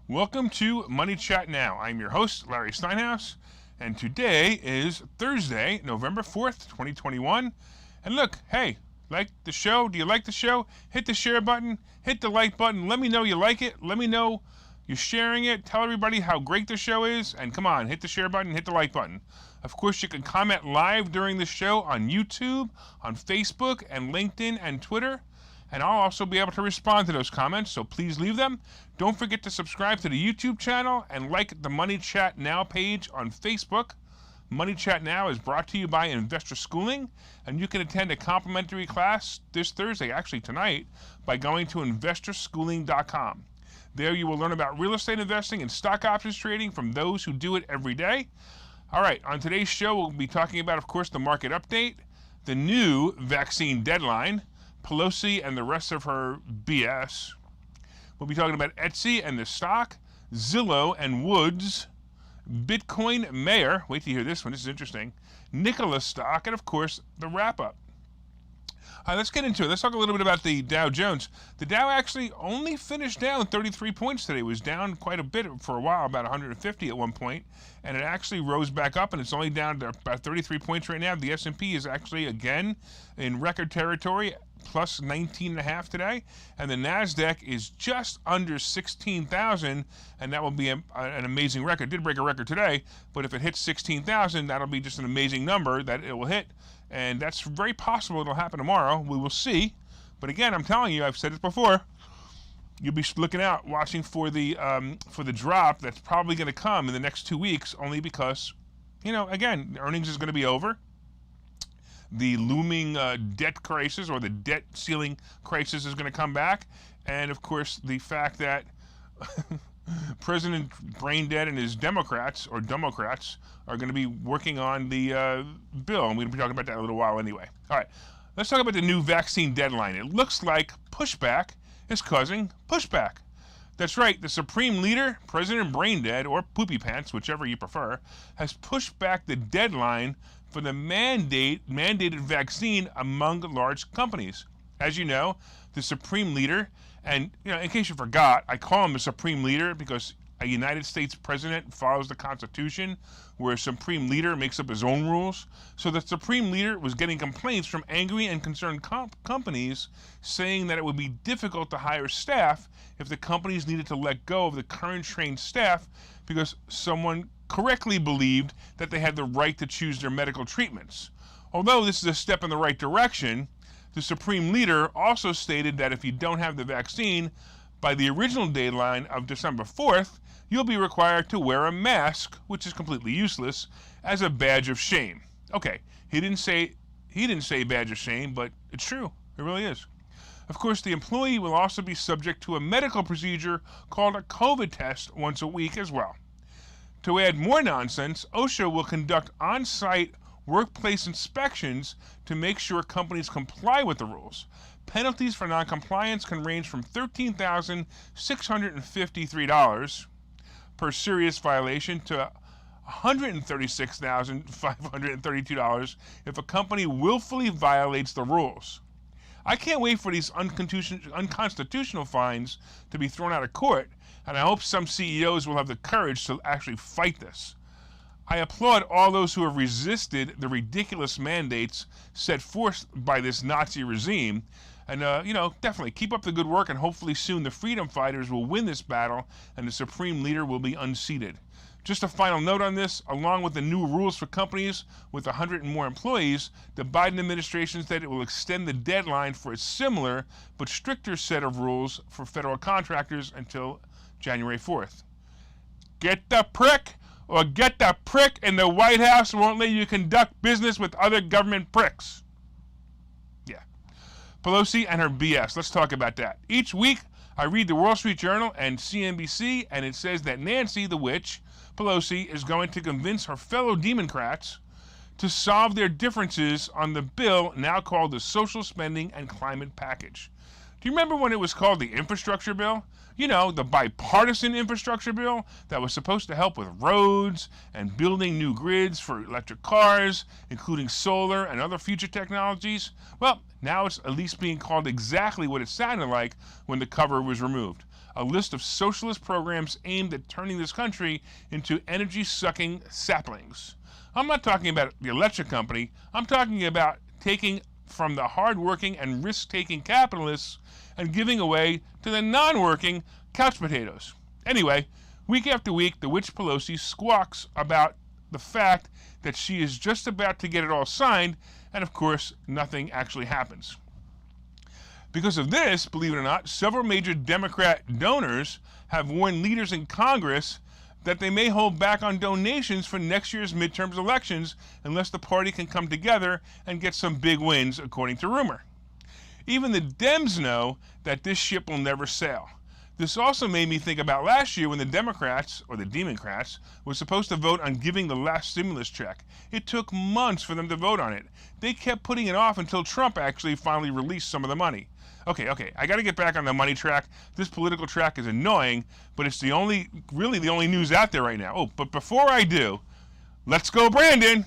Welcome to Money Chat Now. I'm your host, Larry Steinhouse, and today is Thursday, November 4th, 2021. And look, hey, like the show? Do you like the show? Hit the share button, hit the like button. Let me know you like it. Let me know you're sharing it. Tell everybody how great the show is. And come on, hit the share button, hit the like button. Of course, you can comment live during the show on YouTube, on Facebook, and LinkedIn and Twitter. And I'll also be able to respond to those comments, so please leave them. Don't forget to subscribe to the YouTube channel and like the Money Chat Now page on Facebook. Money Chat Now is brought to you by Investor Schooling, and you can attend a complimentary class this Thursday, actually tonight, by going to investorschooling.com. There you will learn about real estate investing and stock options trading from those who do it every day. All right, on today's show, we'll be talking about, of course, the market update, the new vaccine deadline, Pelosi and the rest of her BS. We'll be talking about Etsy and the stock, Zillow and Woods, Bitcoin Mayor, wait to hear this one, this is interesting, Nikola stock, and of course, the wrap-up. Let's get into it. Let's talk a little bit about the Dow Jones. The Dow actually only finished down 33 points today. It was down quite a bit for a while, about 150 at one point, and it actually rose back up, and it's only down to about 33 points right now. The S&P is actually, again, in record territory, plus 19.5 today, and the NASDAQ is just under 16,000, and that will be an amazing record. It did break a record today, but if it hits 16,000, that'll be just an amazing number that it will hit, and that's very possible it'll happen tomorrow. We will see, but again, I'm telling you, I've said it before, you'll be looking out, watching for the drop that's probably going to come in the next 2 weeks, only because, you know, again, earnings is going to be over. The looming debt crisis or the debt ceiling crisis is going to come back. And, of course, the fact that President Braindead and his Democrats are going to be working on the bill. And we're going to be talking about that in a little while anyway. All right, let's talk about the new vaccine deadline. It looks like pushback is causing pushback. That's right, the Supreme Leader, President Braindead, or Poopy Pants, whichever you prefer, has pushed back the deadline for the mandated vaccine among large companies. As you know, the Supreme Leader, and in case you forgot, I call him the Supreme Leader because a United States president follows the Constitution, where a Supreme Leader makes up his own rules. So the Supreme Leader was getting complaints from angry and concerned companies saying that it would be difficult to hire staff if the companies needed to let go of the current trained staff because someone correctly believed that they had the right to choose their medical treatments. Although this is a step in the right direction, the Supreme Leader also stated that if you don't have the vaccine by the original deadline of December 4th, you'll be required to wear a mask, which is completely useless, as a badge of shame. Okay, he didn't say badge of shame, but it's true. It really is. Of course, the employee will also be subject to a medical procedure called a COVID test once a week as well. To add more nonsense, OSHA will conduct on-site workplace inspections to make sure companies comply with the rules. Penalties for noncompliance can range from $13,653 per serious violation to $136,532 if a company willfully violates the rules. I can't wait for these unconstitutional fines to be thrown out of court, and I hope some CEOs will have the courage to actually fight this. I applaud all those who have resisted the ridiculous mandates set forth by this Nazi regime, and definitely keep up the good work, and hopefully soon the freedom fighters will win this battle and the Supreme Leader will be unseated. Just a final note on this, along with the new rules for companies with 100 and more employees, the Biden administration said it will extend the deadline for a similar but stricter set of rules for federal contractors until January 4th. Get the prick, or get the prick, and the White House won't let you conduct business with other government pricks. Yeah. Pelosi and her BS. Let's talk about that. Each week, I read the Wall Street Journal and CNBC, and it says that Nancy, the witch, Pelosi, is going to convince her fellow Democrats to solve their differences on the bill now called the Social Spending and Climate Package. Do you remember when it was called the Infrastructure Bill? You know, the bipartisan infrastructure bill that was supposed to help with roads and building new grids for electric cars, including solar and other future technologies. Well, now it's at least being called exactly what it sounded like when the cover was removed. a list of socialist programs aimed at turning this country into energy-sucking saplings. I'm not talking about the electric company. I'm talking about taking from the hard-working and risk-taking capitalists and giving away to the non-working couch potatoes. Anyway, week after week, the witch Pelosi squawks about the fact that she is just about to get it all signed, and of course, nothing actually happens. Because of this, believe it or not, several major Democrat donors have warned leaders in Congress that they may hold back on donations for next year's midterm elections unless the party can come together and get some big wins, according to rumor. Even the Dems know that this ship will never sail. This also made me think about last year when the Democrats, or the Democrats, were supposed to vote on giving the last stimulus check. It took months for them to vote on it. They kept putting it off until Trump actually finally released some of the money. Okay, I got to get back on the money track. This political track is annoying, but it's really the only news out there right now. Oh, but before I do, let's go, Brandon!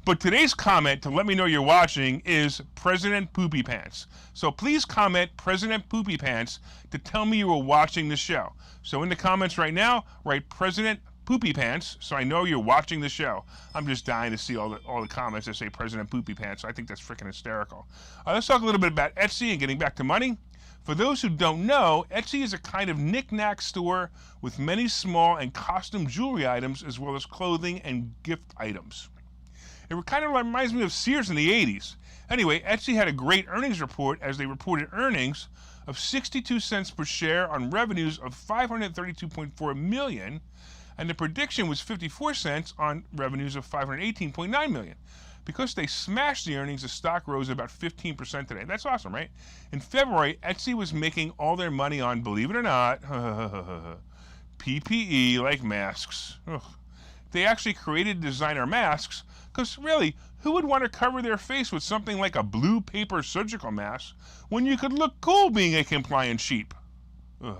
But today's comment to let me know you're watching is President Poopy Pants. So please comment President Poopy Pants to tell me you were watching the show. So in the comments right now, write President Poopy Pants so I know you're watching the show. I'm just dying to see all the comments that say President Poopy Pants. So I think that's freaking hysterical. Let's talk a little bit about Etsy and getting back to money. For those who don't know, Etsy is a kind of knick-knack store with many small and custom jewelry items as well as clothing and gift items. It kind of reminds me of Sears in the 80s. Anyway, Etsy had a great earnings report as they reported earnings of 62 cents per share on revenues of $532.4 million, and the prediction was 54 cents on revenues of $518.9 million. Because they smashed the earnings, the stock rose about 15% today. That's awesome, right? In February, Etsy was making all their money on, believe it or not, PPE, like masks. Ugh. They actually created designer masks, because really, who would want to cover their face with something like a blue paper surgical mask when you could look cool being a compliant sheep? Ugh.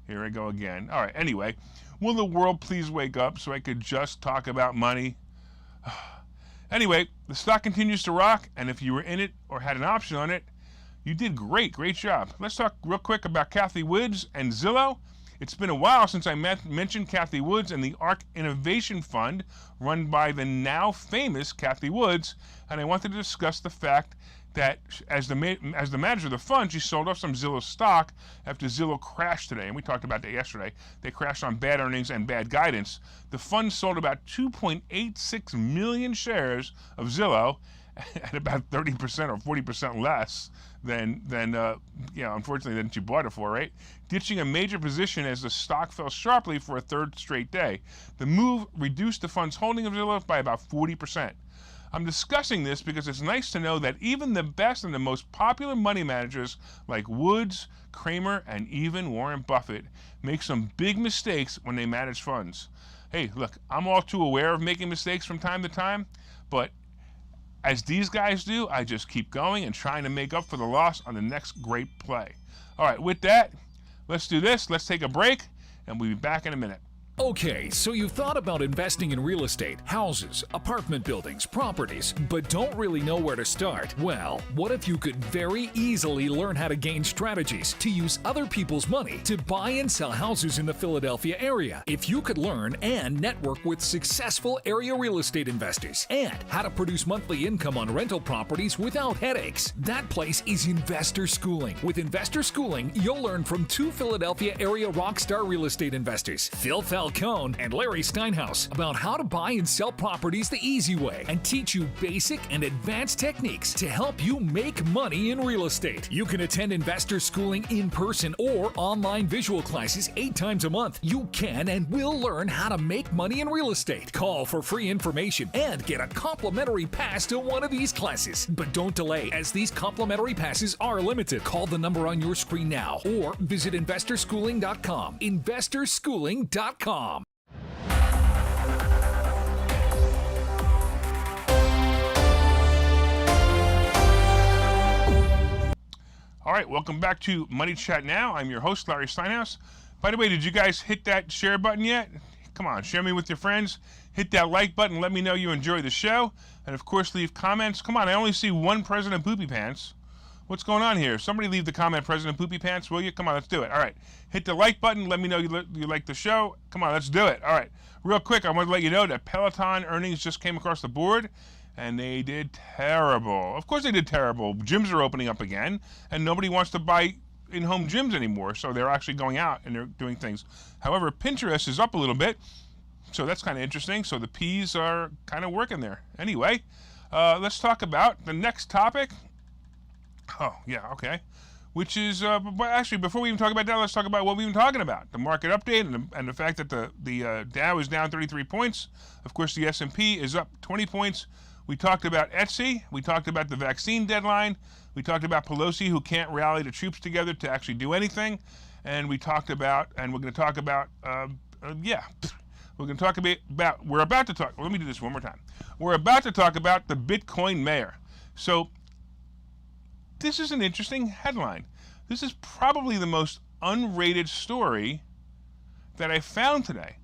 Here I go again. All right, anyway, will the world please wake up so I could just talk about money? Anyway, the stock continues to rock, and if you were in it or had an option on it, you did great job. Let's talk real quick about Cathie Woods and Zillow. It's been a while since I mentioned Cathie Woods and the ARC Innovation Fund run by the now famous Cathie Woods, and I wanted to discuss the fact that as the manager of the fund, she sold off some Zillow stock after Zillow crashed today, and we talked about that yesterday. They crashed on bad earnings and bad guidance. The fund sold about 2.86 million shares of Zillow at about 30% or 40% less than unfortunately, than she bought it for, right? Ditching a major position as the stock fell sharply for a third straight day. The move reduced the fund's holding of Zillow by about 40%. I'm discussing this because it's nice to know that even the best and the most popular money managers like Woods, Kramer, and even Warren Buffett make some big mistakes when they manage funds. Hey, look, I'm all too aware of making mistakes from time to time, but as these guys do, I just keep going and trying to make up for the loss on the next great play. All right, with that, let's do this. Let's take a break, and we'll be back in a minute. Okay, so you've thought about investing in real estate, houses, apartment buildings, properties, but don't really know where to start? Well, what if you could very easily learn how to gain strategies to use other people's money to buy and sell houses in the Philadelphia area? If you could learn and network with successful area real estate investors and how to produce monthly income on rental properties without headaches, that place is Investor Schooling. With Investor Schooling, you'll learn from two Philadelphia area rockstar real estate investors, Phil Falcone and Larry Steinhouse, about how to buy and sell properties the easy way and teach you basic and advanced techniques to help you make money in real estate. You can attend Investor Schooling in person or online visual classes 8 times a month. You can and will learn how to make money in real estate. Call for free information and get a complimentary pass to one of these classes. But don't delay, as these complimentary passes are limited. Call the number on your screen now or visit investorschooling.com. investorschooling.com. All right, welcome back to Money Chat Now. I'm your host, Larry Steinhouse. By the way, did you guys hit that share button yet? Come on, share me with your friends. Hit that like button. Let me know you enjoy the show. And, of course, leave comments. Come on, I only see one President Poopy Pants. What's going on here? Somebody leave the comment, President Poopy Pants, will you? Come on, let's do it. All right. Hit the like button. Let me know you like the show. Come on, let's do it. All right. Real quick, I want to let you know that Peloton earnings just came across the board, and they did terrible. Of course they did terrible. Gyms are opening up again, and nobody wants to buy in-home gyms anymore, so they're actually going out and they're doing things. However, Pinterest is up a little bit, so that's kind of interesting. So the P's are kind of working there. Anyway, let's talk about the next topic. Oh, yeah, okay. Which is, but actually, before we even talk about that, let's talk about what we've been talking about. The market update and the fact that the Dow is down 33 points. Of course, the S&P is up 20 points. We talked about Etsy. We talked about the vaccine deadline. We talked about Pelosi, who can't rally the troops together to actually do anything. And we talked about, and we're going to talk about, we're going to talk about, we're about to talk, well, let me do this one more time. We're about to talk about the Bitcoin mayor. So this is an interesting headline. This is probably the most unrated story that I found today.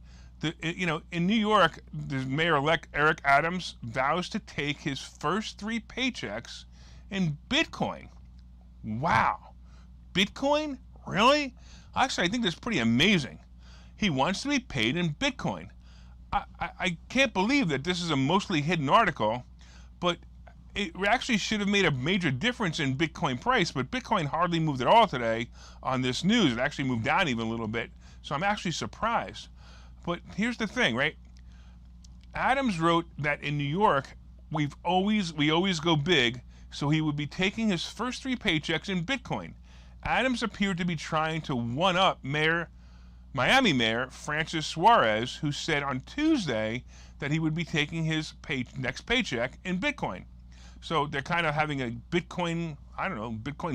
In New York, the mayor-elect Eric Adams vows to take his first 3 paychecks in Bitcoin. Wow. Bitcoin? Really? Actually, I think that's pretty amazing. He wants to be paid in Bitcoin. I can't believe that this is a mostly hidden article, but it actually should have made a major difference in Bitcoin price, but Bitcoin hardly moved at all today on this news. It actually moved down even a little bit, so I'm actually surprised. But here's the thing, right? Adams wrote that in New York, we always go big, so he would be taking his first 3 paychecks in Bitcoin. Adams appeared to be trying to one-up Miami Mayor Francis Suarez, who said on Tuesday that he would be taking his next paycheck in Bitcoin. So they're kind of having a Bitcoin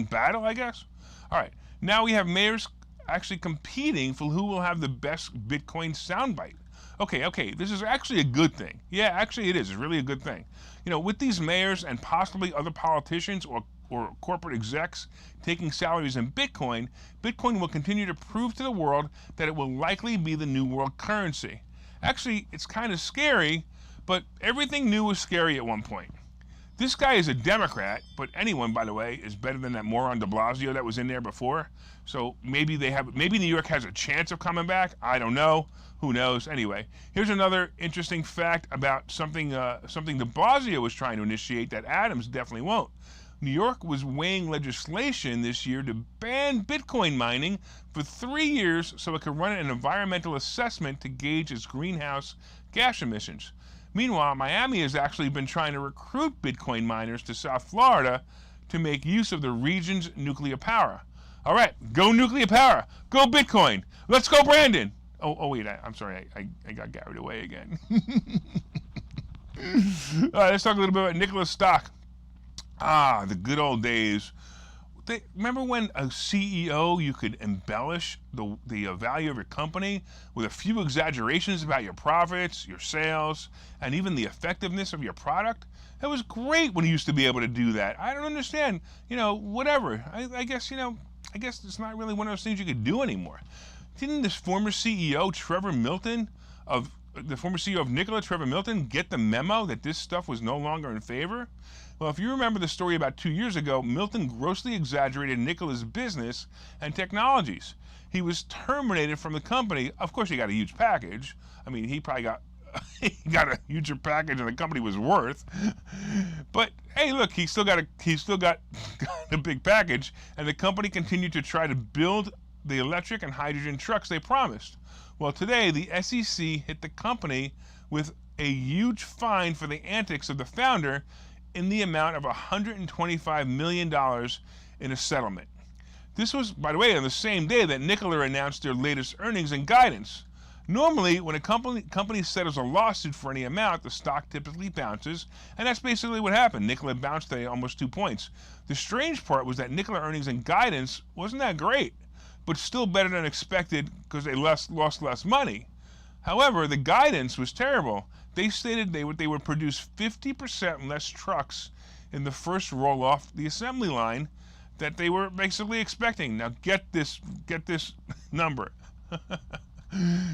battle, I guess. All right, now we have mayors actually competing for who will have the best Bitcoin soundbite. Okay, this is actually a good thing. Yeah, actually it is. It's really a good thing. With these mayors and possibly other politicians or corporate execs taking salaries in Bitcoin, Bitcoin will continue to prove to the world that it will likely be the new world currency. Actually, it's kind of scary, but everything new was scary at one point. This guy is a Democrat, but anyone, by the way, is better than that moron de Blasio that was in there before. So maybe New York has a chance of coming back. I don't know. Who knows? Anyway, here's another interesting fact about something de Blasio was trying to initiate that Adams definitely won't. New York was weighing legislation this year to ban Bitcoin mining for 3 years so it could run an environmental assessment to gauge its greenhouse gas emissions. Meanwhile, Miami has actually been trying to recruit Bitcoin miners to South Florida to make use of the region's nuclear power. All right, go nuclear power. Go Bitcoin. Let's go, Brandon. Oh wait, I'm sorry. I got carried away again. All right, let's talk a little bit about Nicholas Stock. The good old days. Remember when a CEO, you could embellish the value of your company with a few exaggerations about your profits, your sales, and even the effectiveness of your product? It was great when you used to be able to do that. I don't understand, whatever. I guess it's not really one of those things you could do anymore. Didn't this former CEO, the former CEO of Nikola, Trevor Milton, get the memo that this stuff was no longer in favor? Well, if you remember the story about 2 years ago, Milton grossly exaggerated Nikola's business and technologies. He was terminated from the company. Of course, he got a huge package. I mean, he probably got a huger package than the company was worth. But hey, look, he still got a big package, and the company continued to try to build the electric and hydrogen trucks they promised. Well, today the SEC hit the company with a huge fine for the antics of the founder in the amount of $125 million in a settlement. This was, by the way, on the same day that Nikola announced their latest earnings and guidance. Normally, when a company settles a lawsuit for any amount, the stock typically bounces, and that's basically what happened. Nikola bounced today almost 2 points. The strange part was that Nikola earnings and guidance wasn't that great, but still better than expected because they lost less money. However, the guidance was terrible. They stated they would produce 50% less trucks in the first roll off the assembly line that they were basically expecting. Now get this number.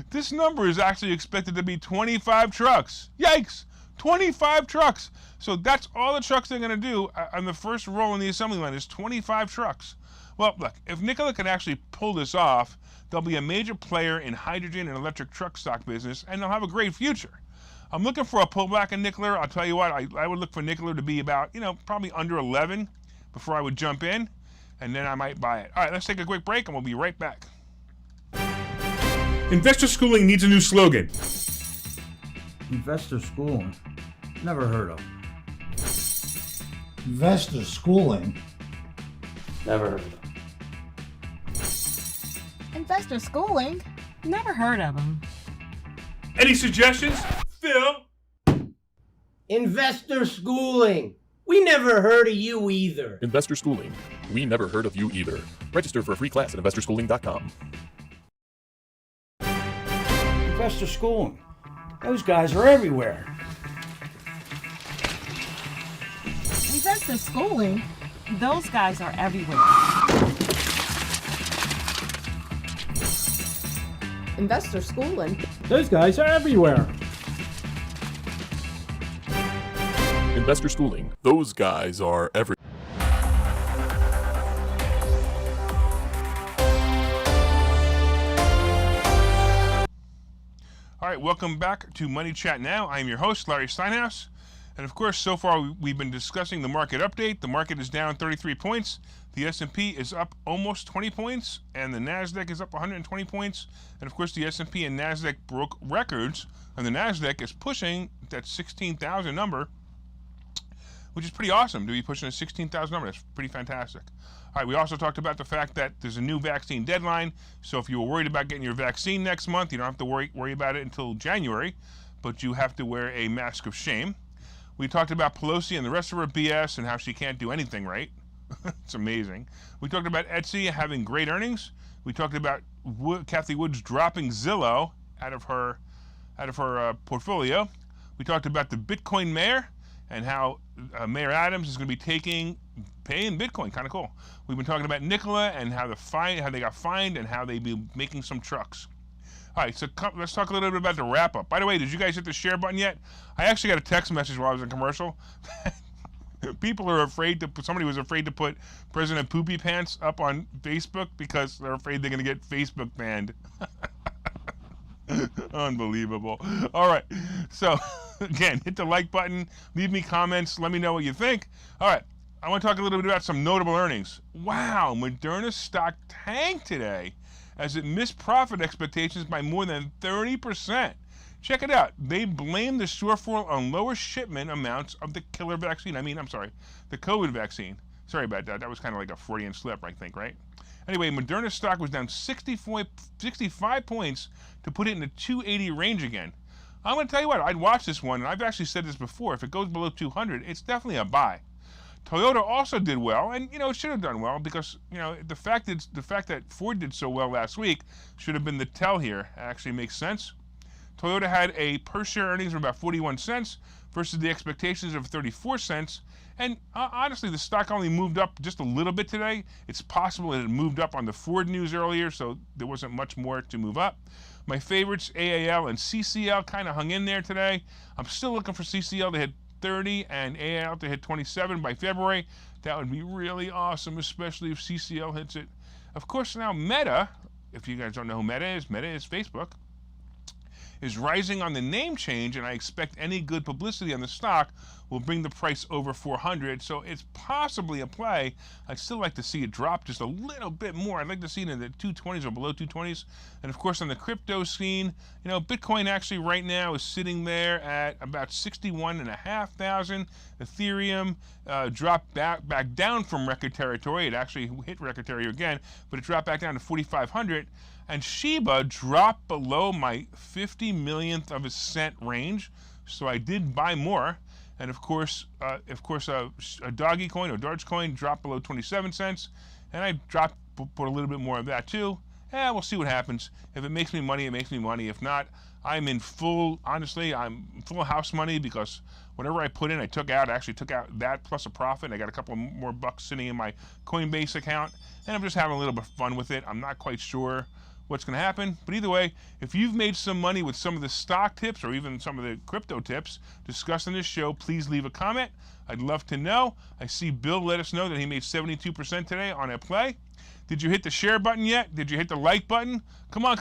This number is actually expected to be 25 trucks. Yikes! 25 trucks. So that's all the trucks they're going to do on the first roll in the assembly line is 25 trucks. Well, look, if Nikola can actually pull this off, they'll be a major player in hydrogen and electric truck stock business, and they'll have a great future. I'm looking for a pullback in Nikola. I'll tell you what, I would look for Nikola to be about, probably under 11 before I would jump in, and then I might buy it. All right, let's take a quick break, and we'll be right back. Investor schooling needs a new slogan. Investor schooling? Never heard of. Investor schooling? Never heard of. Investor schooling? Never heard of them. Any suggestions? Phil? Investor schooling. We never heard of you either. Investor Schooling. We never heard of you either. Register for a free class at investorschooling.com. Investor schooling. Those guys are everywhere. Investor schooling? Those guys are everywhere. Investor schooling? Those guys are everywhere. Investor Schooling. Those guys are every. All right, welcome back to Money Chat Now. I'm your host, Larry Steinhouse. And of course, so far we've been discussing the market update. The market is down 33 points. The S&P is up almost 20 points, and the NASDAQ is up 120 points. And of course, the S&P and NASDAQ broke records, and the NASDAQ is pushing that 16,000 number, which is pretty awesome to be pushing a 16,000 number. That's pretty fantastic. All right, we also talked about the fact that there's a new vaccine deadline. So if you were worried about getting your vaccine next month, you don't have to worry about it until January, but you have to wear a mask of shame. We talked about Pelosi and the rest of her BS and how she can't do anything right. It's amazing. We talked about Etsy having great earnings. We talked about Kathy Woods dropping Zillow out of her portfolio. We talked about the Bitcoin mayor and how Mayor Adams is going to be paying Bitcoin. Kind of cool. We've been talking about Nikola and how they got fined and how they be making some trucks. All right, so let's talk a little bit about the wrap up. By the way, did you guys hit the share button yet? I actually got a text message while I was in commercial. People are somebody was afraid to put President Poopy Pants up on Facebook because they're afraid they're going to get Facebook banned. Unbelievable. All right, so again, hit the like button, leave me comments, let me know what you think. All right, I want to talk a little bit about some notable earnings. Wow, Moderna's stock tanked today as it missed profit expectations by more than 30%. Check it out. They blamed the shortfall on lower shipment amounts of the killer vaccine. The COVID vaccine. Sorry about that. That was kind of like a Freudian slip, I think, right? Anyway, Moderna's stock was down 65 points to put it in the 280 range again. I'm going to tell you what, I'd watch this one, and I've actually said this before. If it goes below 200, it's definitely a buy. Toyota also did well, and it should have done well because the fact that Ford did so well last week should have been the tell here. It actually makes sense. Toyota had a per share earnings of about 41 cents versus the expectations of 34 cents. And honestly, the stock only moved up just a little bit today. It's possible it had moved up on the Ford news earlier, so there wasn't much more to move up. My favorites, AAL and CCL, kind of hung in there today. I'm still looking for CCL to hit 30 and AAL to hit 27 by February. That would be really awesome, especially if CCL hits it. Of course, now Meta, if you guys don't know who Meta is Facebook, is rising on the name change, and I expect any good publicity on the stock will bring the price over 400, so it's possibly a play. I'd still like to see it drop just a little bit more. I'd like to see it in the 220s or below 220s. And of course, on the crypto scene, Bitcoin actually right now is sitting there at about 61,500. Ethereum dropped back down from record territory. It actually hit record territory again, but it dropped back down to 4,500. And Shiba dropped below my 50 millionth of a cent range, so I did buy more. And of course, a Dogecoin or Dogecoin dropped below 27 cents, and I put a little bit more of that too. We'll see what happens. If it makes me money, it makes me money. If not, I'm full house money because whatever I put in, I actually took out that plus a profit. I got a couple more bucks sitting in my Coinbase account, and I'm just having a little bit of fun with it. I'm not quite sure what's going to happen. But either way, if you've made some money with some of the stock tips or even some of the crypto tips discussed in this show, please leave a comment. I'd love to know. I see Bill let us know that he made 72% today on a play. Did you hit the share button yet? Did you hit the like button? Come on.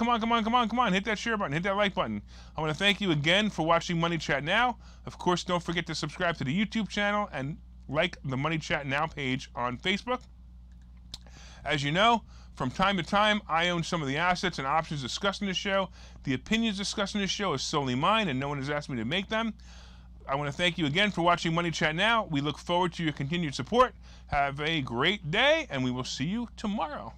Hit that share button. Hit that like button. I want to thank you again for watching Money Chat Now. Of course, don't forget to subscribe to the YouTube channel and like the Money Chat Now page on Facebook. As you know, from time to time, I own some of the assets and options discussed in this show. The opinions discussed in this show is solely mine, and no one has asked me to make them. I want to thank you again for watching Money Chat Now. We look forward to your continued support. Have a great day, and we will see you tomorrow.